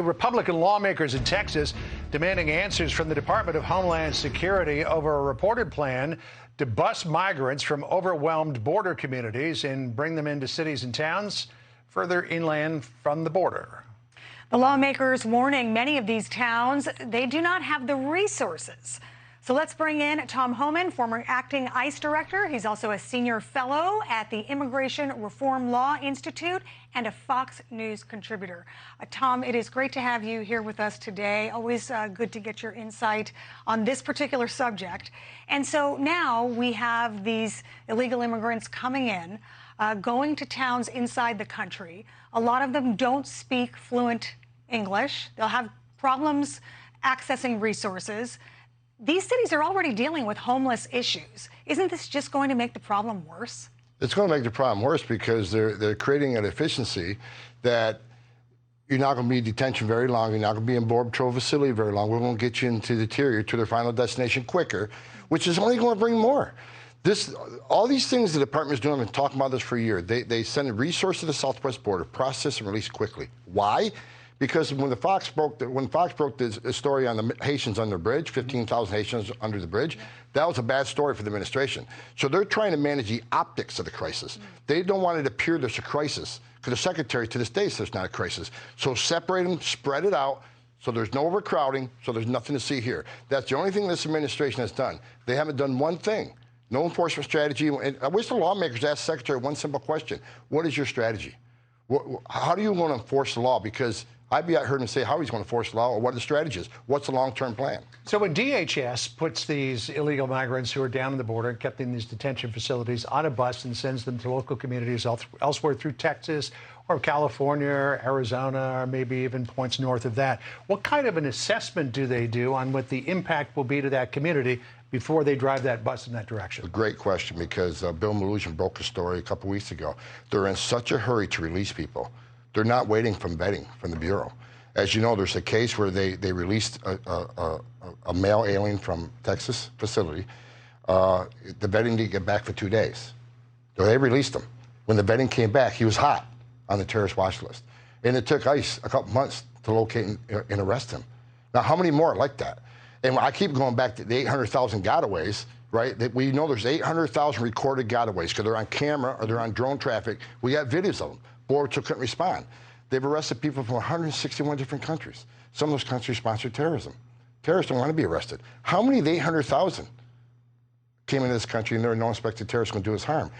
Republican lawmakers in Texas demanding answers from the Department of Homeland Security over a reported plan to bus migrants from overwhelmed border communities and bring them into cities and towns further inland from the border. The lawmakers warning many of these towns they do not have the resources. So let's bring in Tom Homan, former acting ICE director. He's also a senior fellow at the Immigration Reform Law Institute and a Fox News contributor. Tom, it is great to have you here with us today. Always good to get your insight on this particular subject. And so now we have these illegal immigrants coming in, going to towns inside the country. A lot of them don't speak fluent English. They'll have problems accessing resources. These cities are already dealing with homeless issues. Isn't this just going to make the problem worse? It's going to make the problem worse because they're creating an efficiency that you're not going to be in detention very long. You're not going to be in border patrol facility very long. We're going to get you into the interior to their final destination quicker, which is only going to bring more. All these things the department is doing, I've been talking about this for a year. They send a resource to the southwest border, process and release quickly. Why? Because when Fox broke the story on the Haitians under the bridge, 15,000 Haitians under the bridge, that was a bad story for the administration. So they're trying to manage the optics of the crisis. They don't want it to appear there's a crisis, because the secretary to this day says there's not a crisis. So separate them, spread it out, so there's no overcrowding, so there's nothing to see here. That's the only thing this administration has done. They haven't done one thing. No enforcement strategy. And I wish the lawmakers asked the secretary one simple question. What is your strategy? How do you want to enforce the law? Because I heard him say how he's going to enforce the law or what the strategy is. What's the long-term plan? So when DHS puts these illegal migrants who are down in the border and kept in these detention facilities on a bus and sends them to local communities elsewhere through Texas or California, or Arizona, or maybe even points north of that, what kind of an assessment do they do on what the impact will be to that community before they drive that bus in that direction? A great question, because Bill Maloogian broke a story a couple weeks ago. They're in such a hurry to release people. They're not waiting for vetting from the Bureau. As you know, there's a case where they released a male alien from Texas facility. The vetting didn't get back for 2 days. So they released him. When the vetting came back, he was hot on the terrorist watch list. And it took ICE a couple months to locate and arrest him. Now, how many more like that? And I keep going back to the 800,000 gotaways, right? We know there's 800,000 recorded gotaways because they're on camera or they're on drone traffic. We got videos of them. Border Patrol couldn't respond. They've arrested people from 161 different countries. Some of those countries sponsor terrorism. Terrorists don't want to be arrested. How many of the 800,000 came into this country and there are no suspected terrorists going to do us harm?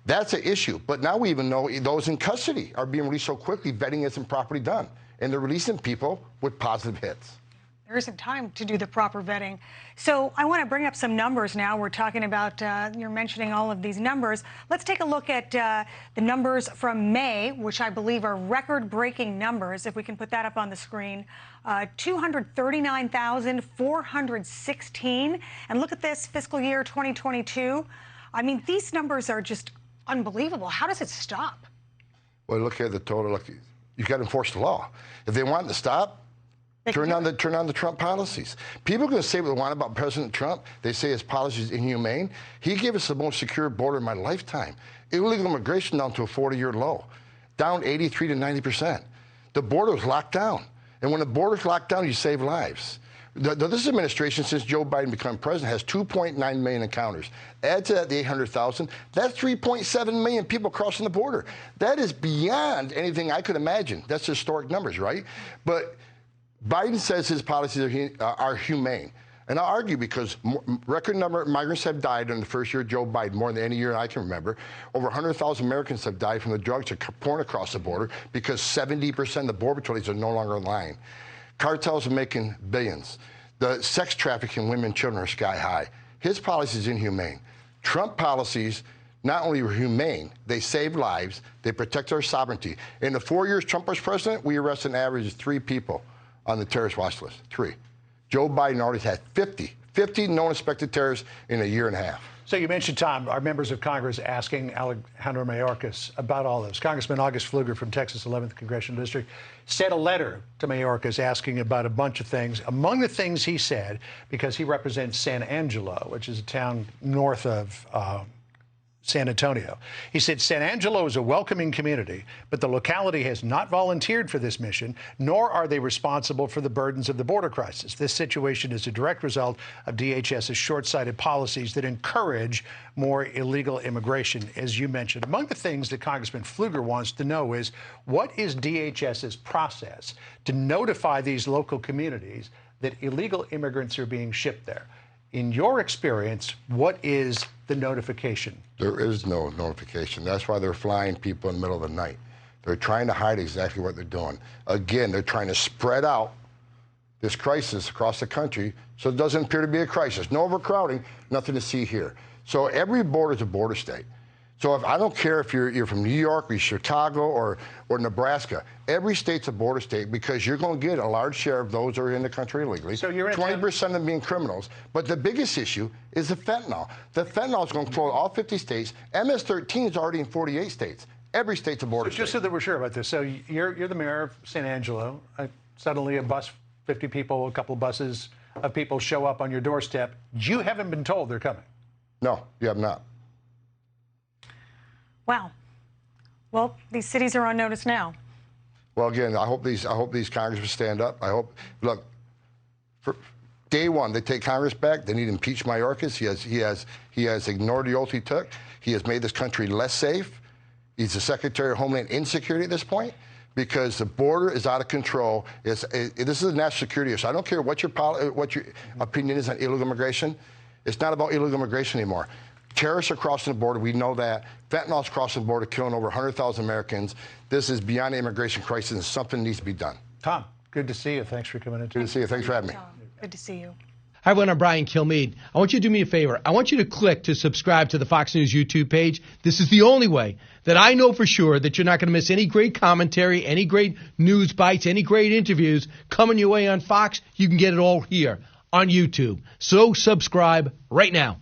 That's an issue. But now we even know those in custody are being released so quickly, vetting isn't properly done. And they're releasing people with positive hits. There isn't time to do the proper vetting. So I want to bring up some numbers now. We're talking about, you're mentioning all of these numbers. Let's take a look at the numbers from May, which I believe are record-breaking numbers, if we can put that up on the screen. 239,416. And look at this, fiscal year 2022. I mean, these numbers are just unbelievable. How does it stop? Well, look at the total. Look, you got to enforce the law. If they want it to stop, turn on the Trump policies. People are going to say what they want about President Trump. They say his policy is inhumane. He gave us the most secure border in my lifetime. Illegal immigration down to a 40-year low, down 83 to 90%. The border was locked down. And when the border's locked down, you save lives. This administration, since Joe Biden became president, has 2.9 million encounters. Add to that the 800,000, that's 3.7 million people crossing the border. That is beyond anything I could imagine. That's historic numbers, right? But Biden says his policies are humane. And I'll argue because record number of migrants have died in the first year of Joe Biden, more than any year I can remember. Over 100,000 Americans have died from the drugs that are pouring across the border because 70% of the border patrol are no longer in line. Cartels are making billions. The sex trafficking women and children are sky high. His policy is inhumane. Trump policies not only were humane, they saved lives, they protect our sovereignty. In the 4 years Trump was president, we arrested an average of 3 people on the terrorist watch list, 3. Joe Biden already had 50 known suspected terrorists in a year and a half. So you mentioned, Tom, our members of Congress asking Alejandro Mayorkas about all this. Congressman August Pfluger from Texas 11th Congressional District sent a letter to Mayorkas asking about a bunch of things. Among the things he said, because he represents San Angelo, which is a town north of San Antonio. He said San Angelo is a welcoming community, but the locality has not volunteered for this mission, nor are they responsible for the burdens of the border crisis. This situation is a direct result of DHS's short-sighted policies that encourage more illegal immigration, as you mentioned. Among the things that Congressman Pfluger wants to know is, what is DHS's process to notify these local communities that illegal immigrants are being shipped there? In your experience, what is the notification? There is no notification. That's why they're flying people in the middle of the night. They're trying to hide exactly what they're doing. Again, they're trying to spread out this crisis across the country so it doesn't appear to be a crisis. No overcrowding, nothing to see here. So every border is a border state. So if I don't care if you're from New York or Chicago or Nebraska, every state's a border state because you're going to get a large share of those that are in the country illegally. So you're 20% of them being criminals. But the biggest issue is the fentanyl. The fentanyl is going to flow all 50 states. MS-13 is already in 48 states. Every state's a border state. Just so that we're sure about this. So you're the mayor of San Angelo. Suddenly a bus, 50 people, a couple of buses of people show up on your doorstep. You haven't been told they're coming. No, you have not. Wow. Well, these cities are on notice now. Well, again, I hope these congressmen stand up. I hope, look, for day one, they take Congress back. They need to impeach Mayorkas. He has ignored the oath he took. He has made this country less safe. He's the Secretary of Homeland Insecurity at this point because the border is out of control. This is a national security issue. I don't care what your opinion is on illegal immigration. It's not about illegal immigration anymore. Terrorists are crossing the border. We know that. Fentanyl's crossing the border, killing over 100,000 Americans. This is beyond the immigration crisis, and something needs to be done. Tom, good to see you. Thanks for coming in. Good to see you. Thanks for having me. Tom, good to see you. Hi, everyone. I'm Brian Kilmeade. I want you to do me a favor. I want you to click to subscribe to the Fox News YouTube page. This is the only way that I know for sure that you're not going to miss any great commentary, any great news bites, any great interviews coming your way on Fox. You can get it all here on YouTube. So subscribe right now.